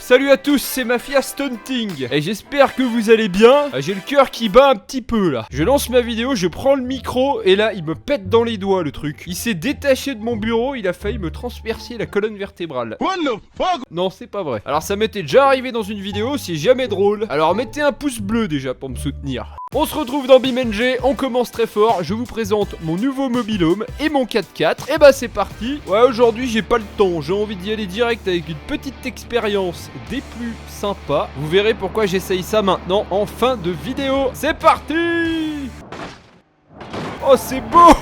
Salut à tous, c'est Mafia Stunting et j'espère que vous allez bien. J'ai le cœur qui bat un petit peu là. Je lance ma vidéo, je prends le micro et là il me pète dans les doigts le truc. Il s'est détaché de mon bureau, il a failli me transpercer la colonne vertébrale. What the fuck? Non, c'est pas vrai. Alors ça m'était déjà arrivé dans une vidéo, c'est jamais drôle. Alors mettez un pouce bleu déjà pour me soutenir. On se retrouve dans BeamNG, on commence très fort, je vous présente mon nouveau mobil-home et mon 4x4. Et bah c'est parti. Ouais, aujourd'hui j'ai pas le temps, j'ai envie d'y aller direct avec une petite expérience des plus sympas. Vous verrez pourquoi j'essaye ça maintenant en fin de vidéo. C'est parti. Oh c'est beau.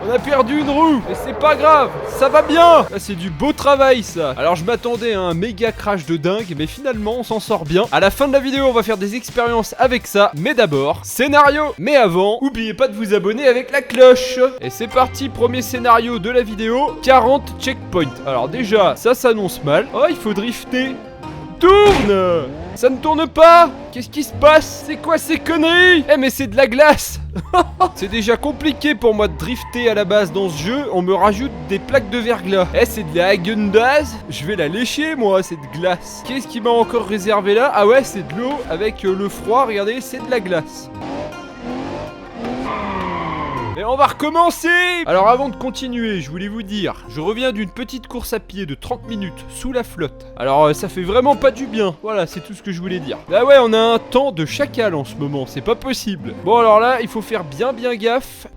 On a perdu une roue, mais c'est pas grave, ça va bien. Là c'est du beau travail ça. Alors je m'attendais à un méga crash de dingue, mais finalement on s'en sort bien. À la fin de la vidéo on va faire des expériences avec ça, mais d'abord, scénario. Mais avant, oubliez pas de vous abonner avec la cloche. Et c'est parti, premier scénario de la vidéo, 40 checkpoints. Alors déjà, ça s'annonce mal. Oh, il faut drifter. Tourne! Ça ne tourne pas! Qu'est-ce qui se passe? C'est quoi ces conneries? Eh mais c'est de la glace! C'est déjà compliqué pour moi de drifter à la base dans ce jeu, on me rajoute des plaques de verglas. Eh c'est de la Häagen-Dazs? Je vais la lécher moi cette glace. Qu'est-ce qui m'a encore réservé là? Ah ouais c'est de l'eau avec le froid, regardez c'est de la glace. Et on va recommencer. Alors avant de continuer, je voulais vous dire, je reviens d'une petite course à pied de 30 minutes sous la flotte. Alors ça fait vraiment pas du bien. Voilà, c'est tout ce que je voulais dire. Bah ouais, on a un temps de chacal en ce moment, c'est pas possible. Bon alors là, il faut faire bien gaffe.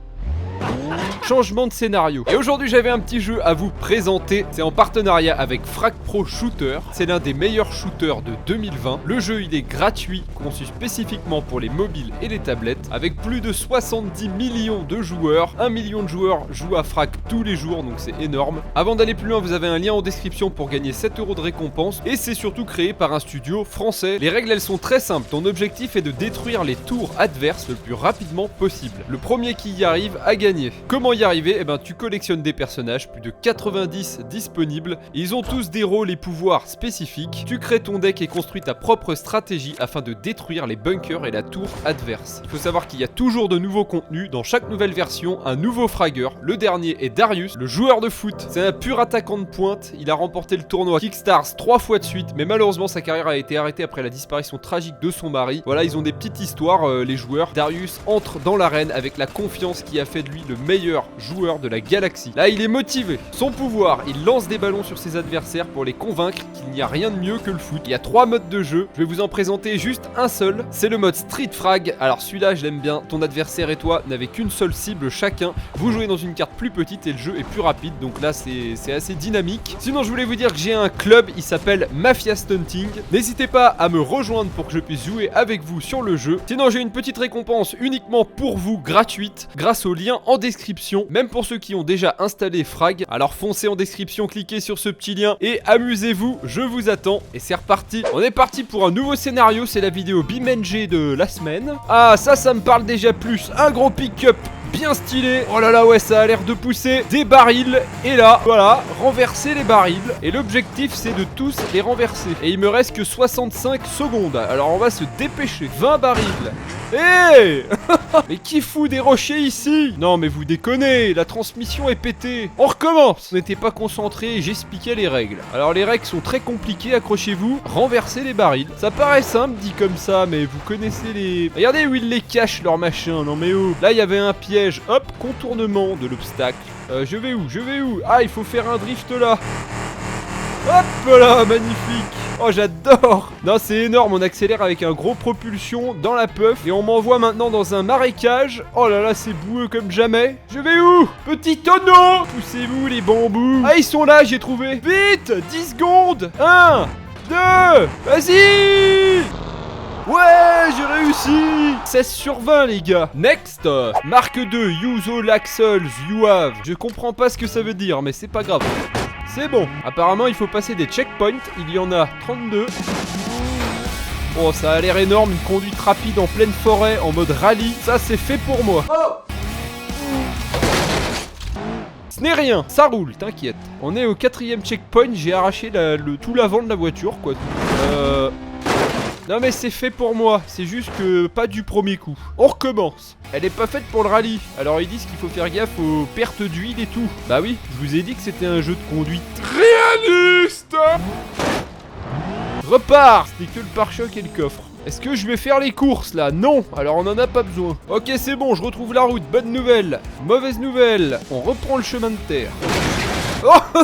Changement de scénario. Et aujourd'hui j'avais un petit jeu à vous présenter. C'est en partenariat avec Frag Pro Shooter. C'est l'un des meilleurs shooters de 2020. Le jeu il est gratuit, conçu spécifiquement pour les mobiles et les tablettes. Avec plus de 70 millions de joueurs. 1 million de joueurs jouent à Frag tous les jours, donc c'est énorme. Avant d'aller plus loin, vous avez un lien en description pour gagner 7 € de récompense. Et c'est surtout créé par un studio français. Les règles elles sont très simples. Ton objectif est de détruire les tours adverses le plus rapidement possible. Le premier qui y arrive a gagné. Comment y arriver? Eh ben tu collectionnes des personnages, plus de 90 disponibles. Ils ont tous des rôles et pouvoirs spécifiques. Tu crées ton deck et construis ta propre stratégie afin de détruire les bunkers et la tour adverse. Il faut savoir qu'il y a toujours de nouveaux contenus. Dans chaque nouvelle version, un nouveau fragger. Le dernier est Darius, le joueur de foot. C'est un pur attaquant de pointe. Il a remporté le tournoi Kickstars 3 fois de suite, mais malheureusement sa carrière a été arrêtée après la disparition tragique de son mari. Voilà, ils ont des petites histoires, les joueurs. Darius entre dans l'arène avec la confiance qui a fait de lui le meilleur joueur de la galaxie. Là il est motivé. Son pouvoir, il lance des ballons sur ses adversaires pour les convaincre qu'il n'y a rien de mieux que le foot. Il y a 3 modes de jeu, je vais vous en présenter juste un seul. C'est le mode Street Frag. Alors celui-là je l'aime bien. Ton adversaire et toi n'avez qu'une seule cible chacun. Vous jouez dans une carte plus petite et le jeu est plus rapide. Donc là c'est assez dynamique. Sinon je voulais vous dire que j'ai un club, il s'appelle Mafia Stunting. N'hésitez pas à me rejoindre pour que je puisse jouer avec vous sur le jeu. Sinon j'ai une petite récompense uniquement pour vous gratuite grâce au lien en description. Même pour ceux qui ont déjà installé Frag. Alors foncez en description, cliquez sur ce petit lien et amusez-vous, je vous attends. Et c'est reparti. On est parti pour un nouveau scénario, c'est la vidéo BeamNG de la semaine. Ah ça me parle déjà plus. Un gros pick-up bien stylé. Oh là là ouais ça a l'air de pousser. Des barils. Et là voilà, renverser les barils. Et l'objectif c'est de tous les renverser. Et il me reste que 65 secondes. Alors on va se dépêcher. 20 barils. Hey. Mais qui fout des rochers ici? Non mais vous déconnez, la transmission est pétée. On recommence. On n'était pas concentré et j'expliquais les règles. Alors les règles sont très compliquées, accrochez-vous. Renverser les barils. Ça paraît simple dit comme ça, mais vous connaissez les... Regardez où ils les cachent leur machin, non mais oh. Là il y avait un piège, hop, contournement de l'obstacle. Je vais où? Ah il faut faire un drift là. Hop là, magnifique. Oh j'adore. Non c'est énorme, on accélère avec un gros propulsion dans la puff. Et on m'envoie maintenant dans un marécage. Oh là là c'est boueux comme jamais. Je vais où? Petit tonneau. Poussez-vous les bambous. Ah ils sont là, j'ai trouvé. Vite, 10 secondes. 1, 2, vas-y. Ouais, j'ai réussi. 16 sur 20 les gars. Next. Marque 2, use all axles you have. Je comprends pas ce que ça veut dire, mais c'est pas grave. C'est bon. Apparemment il faut passer des checkpoints. Il y en a 32. Oh ça a l'air énorme. Une conduite rapide en pleine forêt en mode rallye. Ça c'est fait pour moi. Ce n'est rien. Ça roule, t'inquiète. On est au 4e checkpoint. J'ai arraché tout l'avant de la voiture quoi. Non mais c'est fait pour moi, c'est juste que pas du premier coup. On recommence. Elle est pas faite pour le rallye. Alors ils disent qu'il faut faire gaffe aux pertes d'huile et tout. Bah oui, je vous ai dit que c'était un jeu de conduite réaliste. repars. C'était que le pare-choc et le coffre. Est-ce que je vais faire les courses là? Non, alors on en a pas besoin. Ok, c'est bon, je retrouve la route. Bonne nouvelle. Mauvaise nouvelle, on reprend le chemin de terre. Oh,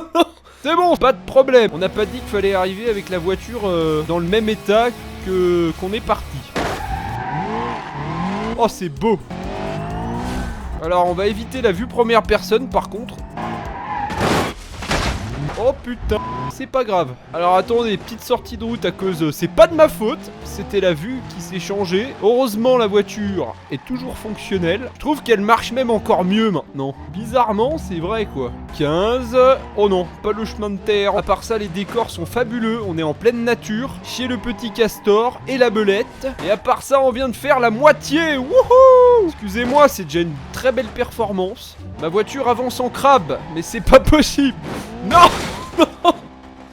c'est bon, pas de problème. On n'a pas dit qu'il fallait arriver avec la voiture dans le même état qu'on est parti. Oh, c'est beau. Alors, on va éviter la vue première personne par contre. Oh putain, c'est pas grave. Alors attendez, petite sortie de route à cause... c'est pas de ma faute, c'était la vue qui s'est changée. Heureusement la voiture est toujours fonctionnelle. Je trouve qu'elle marche même encore mieux maintenant. Bizarrement, c'est vrai quoi. 15... oh non, pas le chemin de terre. À part ça, les décors sont fabuleux. On est en pleine nature, chez le petit castor et la belette. Et à part ça, on vient de faire la moitié. Wouhou! Excusez-moi, c'est déjà une très belle performance. Ma voiture avance en crabe, mais c'est pas possible. Non!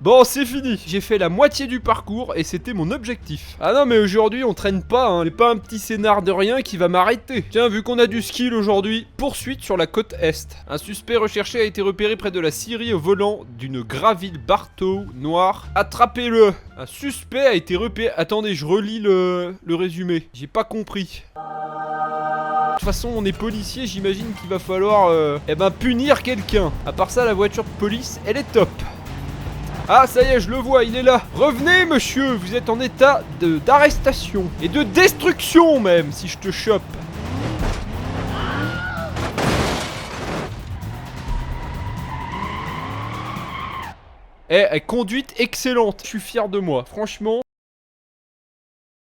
Bon, c'est fini. J'ai fait la moitié du parcours et c'était mon objectif. Ah non, mais aujourd'hui, on traîne pas, hein. C'est pas un petit scénar de rien qui va m'arrêter. Tiens, vu qu'on a du skill aujourd'hui, poursuite sur la côte Est. Un suspect recherché a été repéré près de la Syrie au volant d'une Graville Bartow noire. Attrapez-le. Un suspect a été repéré... Attendez, je relis le résumé. J'ai pas compris. De toute façon, on est policier, j'imagine qu'il va falloir punir quelqu'un. À part ça, la voiture de police, elle est top. Ah, ça y est, je le vois, il est là. Revenez, monsieur, vous êtes en état d'arrestation. Et de destruction, même, si je te chope. Conduite excellente. Je suis fier de moi, franchement.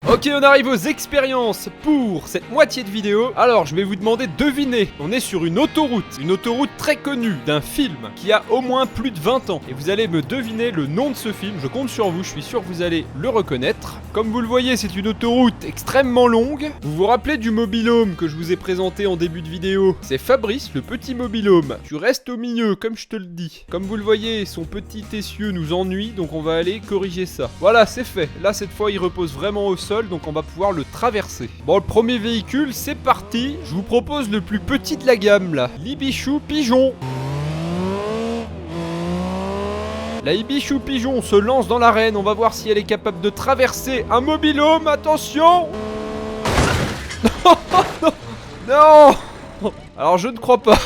Ok, on arrive aux expériences pour cette moitié de vidéo. Alors, je vais vous demander de deviner. On est sur une autoroute très connue d'un film qui a au moins plus de 20 ans. Et vous allez me deviner le nom de ce film. Je compte sur vous, je suis sûr que vous allez le reconnaître. Comme vous le voyez, c'est une autoroute extrêmement longue. Vous vous rappelez du mobil-home que je vous ai présenté en début de vidéo? C'est Fabrice, le petit mobil-home. Tu restes au milieu, comme je te le dis. Comme vous le voyez, son petit essieu nous ennuie, donc on va aller corriger ça. Voilà, c'est fait. Là, cette fois, il repose vraiment au sol, donc on va pouvoir le traverser. Bon, le premier véhicule, c'est parti. Je vous propose le plus petit de la gamme, là. L'Ibichou Pigeon. La Ibichou Pigeon se lance dans l'arène. On va voir si elle est capable de traverser un mobil-home. Attention. Non. Alors je ne crois pas.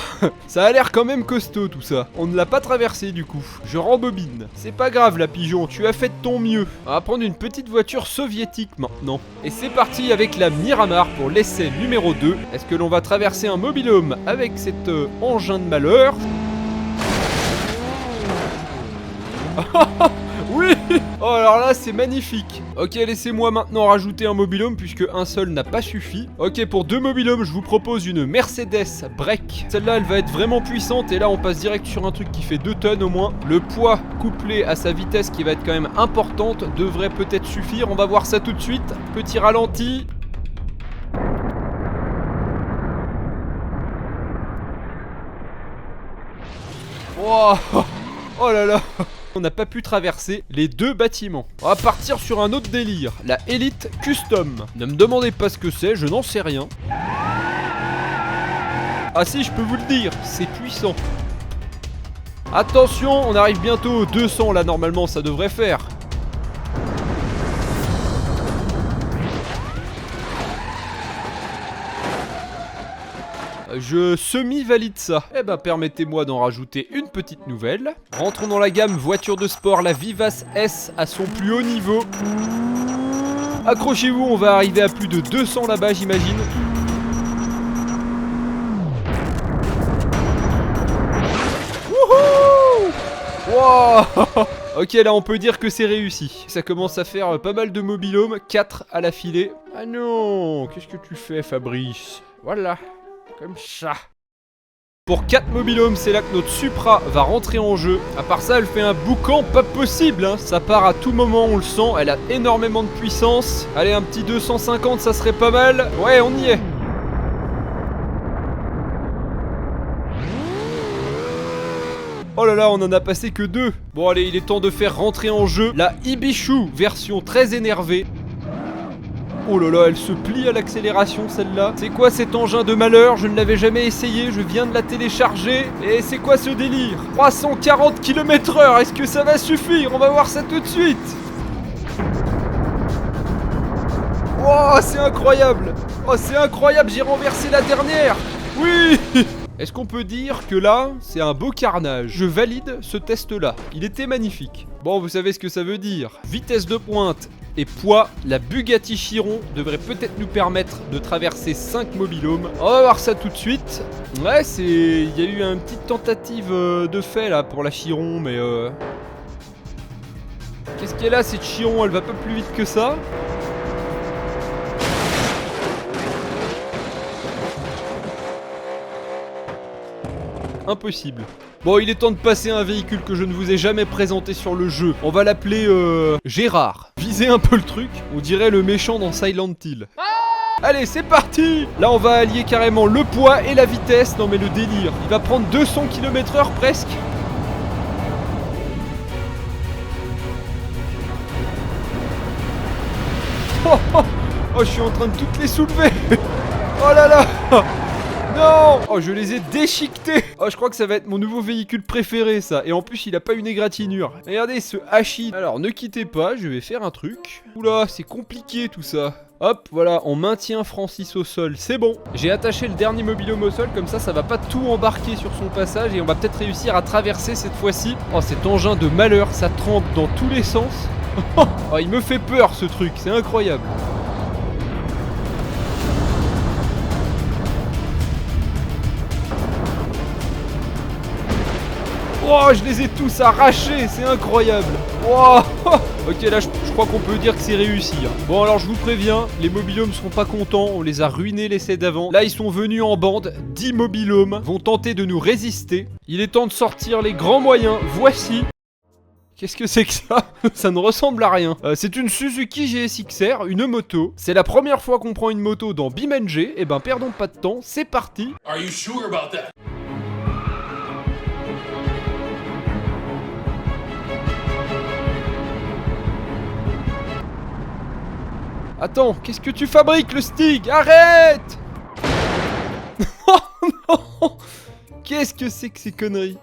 Ça a l'air quand même costaud tout ça. On ne l'a pas traversé du coup. Je rembobine. C'est pas grave la pigeon, tu as fait de ton mieux. On va prendre une petite voiture soviétique maintenant. Et c'est parti avec la Miramar pour l'essai numéro 2. Est-ce que l'on va traverser un mobil-home avec cet engin de malheur? Oui. Oh alors là c'est magnifique. Ok, laissez-moi maintenant rajouter un mobil-home puisque un seul n'a pas suffi. Ok, pour 2 mobil-homes je vous propose une Mercedes Break. Celle-là elle va être vraiment puissante et là on passe direct sur un truc qui fait 2 tonnes au moins. Le poids couplé à sa vitesse qui va être quand même importante devrait peut-être suffire. On va voir ça tout de suite. Petit ralenti. Wow. Oh là là. On n'a pas pu traverser les 2 bâtiments. On va partir sur un autre délire, la Elite Custom. Ne me demandez pas ce que c'est, je n'en sais rien. Ah si, je peux vous le dire, c'est puissant. Attention, on arrive bientôt aux 200 là, normalement ça devrait faire. Je semi-valide ça. Eh ben, permettez-moi d'en rajouter une petite nouvelle. Rentrons dans la gamme voiture de sport, la Vivace S à son plus haut niveau. Accrochez-vous, on va arriver à plus de 200 là-bas, j'imagine. Wouhou! Wow! Ok, là on peut dire que c'est réussi. Ça commence à faire pas mal de mobil-home, 4 à l'affilée. Ah non, qu'est-ce que tu fais, Fabrice? Voilà. Comme ça. Pour 4 mobil-homes, c'est là que notre Supra va rentrer en jeu. À part ça, elle fait un boucan pas possible, hein. Ça part à tout moment, on le sent. Elle a énormément de puissance. Allez, un petit 250, ça serait pas mal. Ouais, on y est. Oh là là, on en a passé que 2. Bon, allez, il est temps de faire rentrer en jeu la Ibichou, version très énervée. Oh là là, elle se plie à l'accélération celle-là. C'est quoi cet engin de malheur? Je ne l'avais jamais essayé, je viens de la télécharger. Et c'est quoi ce délire? 340 km/h, est-ce que ça va suffire? On va voir ça tout de suite. Oh, c'est incroyable. Oh, c'est incroyable, j'ai renversé la dernière. Oui. Est-ce qu'on peut dire que là, c'est un beau carnage? Je valide ce test-là. Il était magnifique. Bon, vous savez ce que ça veut dire. Vitesse de pointe et poids, la Bugatti Chiron devrait peut-être nous permettre de traverser 5 mobilhomes. On va voir ça tout de suite. Ouais, il y a eu une petite tentative de fait là pour la Chiron, mais qu'est-ce qu'elle a cette Chiron? Elle va pas plus vite que ça. Impossible. Bon, il est temps de passer à un véhicule que je ne vous ai jamais présenté sur le jeu. On va l'appeler Gérard. Visez un peu le truc, on dirait le méchant dans Silent Hill. Allez, c'est parti. Là, on va allier carrément le poids et la vitesse. Non mais le délire. Il va prendre 200 km/h presque. Oh, je suis en train de toutes les soulever. Oh là là. Non! Oh, je les ai déchiquetés! Oh, je crois que ça va être mon nouveau véhicule préféré, ça. Et en plus, il a pas une égratignure. Regardez ce hachis. Alors, ne quittez pas, je vais faire un truc. Oula, c'est compliqué tout ça. Hop, voilà, on maintient Francis au sol, c'est bon. J'ai attaché le dernier mobilhome au sol, comme ça va pas tout embarquer sur son passage et on va peut-être réussir à traverser cette fois-ci. Oh, cet engin de malheur, ça trempe dans tous les sens. Oh, il me fait peur ce truc, c'est incroyable. Oh, je les ai tous arrachés, c'est incroyable. Oh. Ok, là, je crois qu'on peut dire que c'est réussi. Bon, alors, je vous préviens, les mobilhomes seront pas contents. On les a ruinés l'essai d'avant. Là, ils sont venus en bande. 10 mobilhomes vont tenter de nous résister. Il est temps de sortir les grands moyens. Voici. Qu'est-ce que c'est que ça? Ça ne ressemble à rien. C'est une Suzuki GSX-R, une moto. C'est la première fois qu'on prend une moto dans BeamNG. Eh ben, perdons pas de temps, c'est parti. Are you sure about that? Attends, qu'est-ce que tu fabriques, le Stig? Arrête! Oh non! Qu'est-ce que c'est que ces conneries?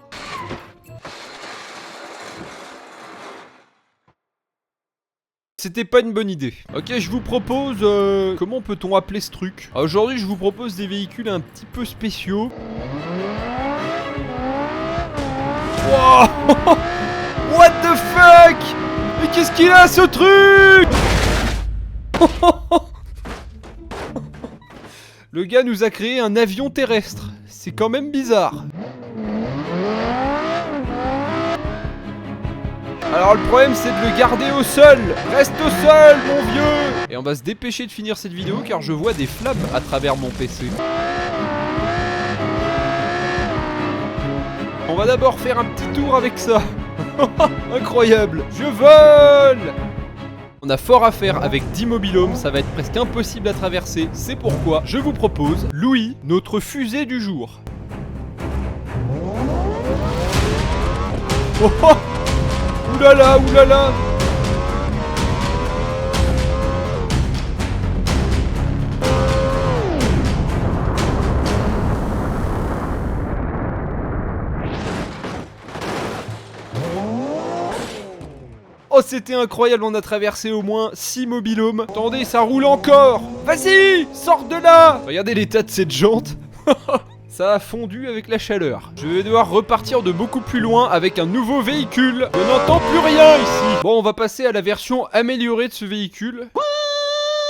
C'était pas une bonne idée. Ok, je vous propose... comment peut-on appeler ce truc? Aujourd'hui, je vous propose des véhicules un petit peu spéciaux. Wow! What the fuck? Mais qu'est-ce qu'il a, ce truc? Le gars nous a créé un avion terrestre. C'est quand même bizarre. Alors le problème c'est de le garder au sol. Reste au sol mon vieux. Et on va se dépêcher de finir cette vidéo car je vois des flammes à travers mon PC. On va d'abord faire un petit tour avec ça. Incroyable. Je vole. On a fort à faire avec 10 mobilhomes, ça va être presque impossible à traverser. C'est pourquoi je vous propose Louis, notre fusée du jour. Oh oh. Oulala, oulala. Oh, c'était incroyable, on a traversé au moins 6 mobilhomes. Attendez, ça roule encore. Vas-y, sors de là. Regardez l'état de cette jante. Ça a fondu avec la chaleur. Je vais devoir repartir de beaucoup plus loin avec un nouveau véhicule. Je n'entends plus rien ici. Bon, on va passer à la version améliorée de ce véhicule.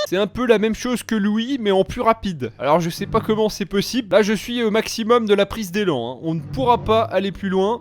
C'est un peu la même chose que Louis, mais en plus rapide. Alors je sais pas comment c'est possible. Là, je suis au maximum de la prise d'élan, hein. On ne pourra pas aller plus loin.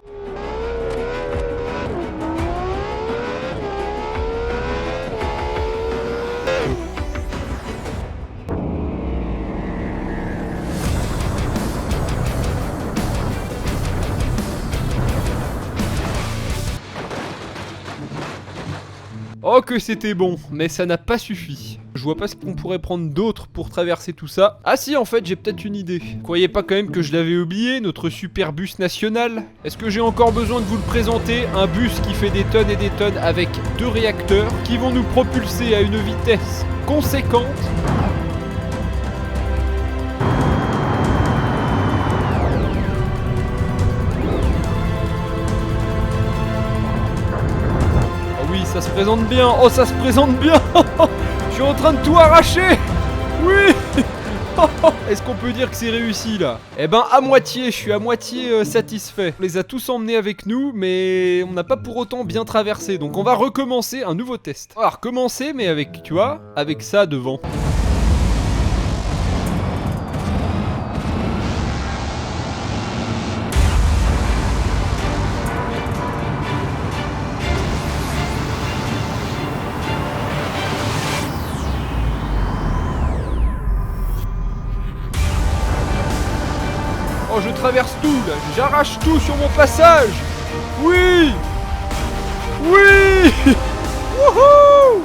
Oh que c'était bon, mais ça n'a pas suffi. Je vois pas ce qu'on pourrait prendre d'autre pour traverser tout ça. Ah si, en fait, j'ai peut-être une idée. Croyez pas quand même que je l'avais oublié, notre super bus national? Est-ce que j'ai encore besoin de vous le présenter? Un bus qui fait des tonnes et des tonnes avec 2 réacteurs qui vont nous propulser à une vitesse conséquente. Ça se présente bien. Oh, ça se présente bien. Je suis en train de tout arracher. Oui. Est-ce qu'on peut dire que c'est réussi là? Eh ben à moitié, je suis à moitié satisfait. On les a tous emmenés avec nous, mais on n'a pas pour autant bien traversé. Donc on va recommencer un nouveau test. On va recommencer, mais avec, tu vois, avec ça devant. Oh, je traverse tout là, j'arrache tout sur mon passage. Oui. Oui. Wouhou.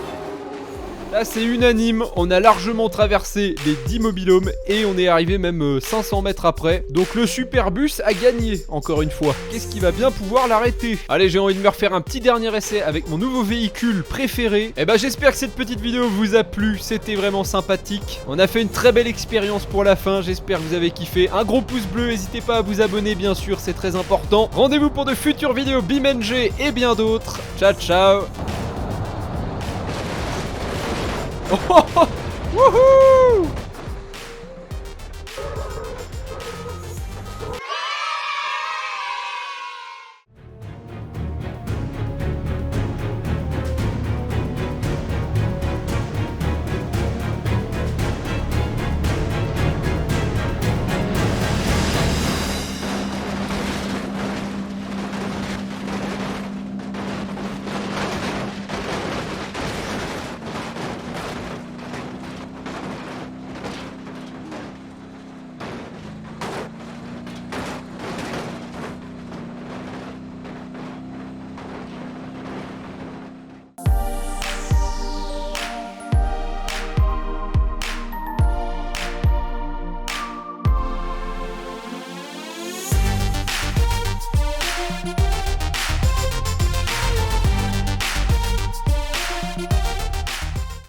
Là c'est unanime, on a largement traversé les 10 mobilhomes et on est arrivé même 500 mètres après. Donc le Superbus a gagné, encore une fois. Qu'est-ce qui va bien pouvoir l'arrêter? Allez, j'ai envie de me refaire un petit dernier essai avec mon nouveau véhicule préféré. Et bah j'espère que cette petite vidéo vous a plu, c'était vraiment sympathique. On a fait une très belle expérience pour la fin, j'espère que vous avez kiffé. Un gros pouce bleu, n'hésitez pas à vous abonner bien sûr, c'est très important. Rendez-vous pour de futures vidéos BeamNG et bien d'autres. Ciao ciao. Oh, oh, oh. Wouhou.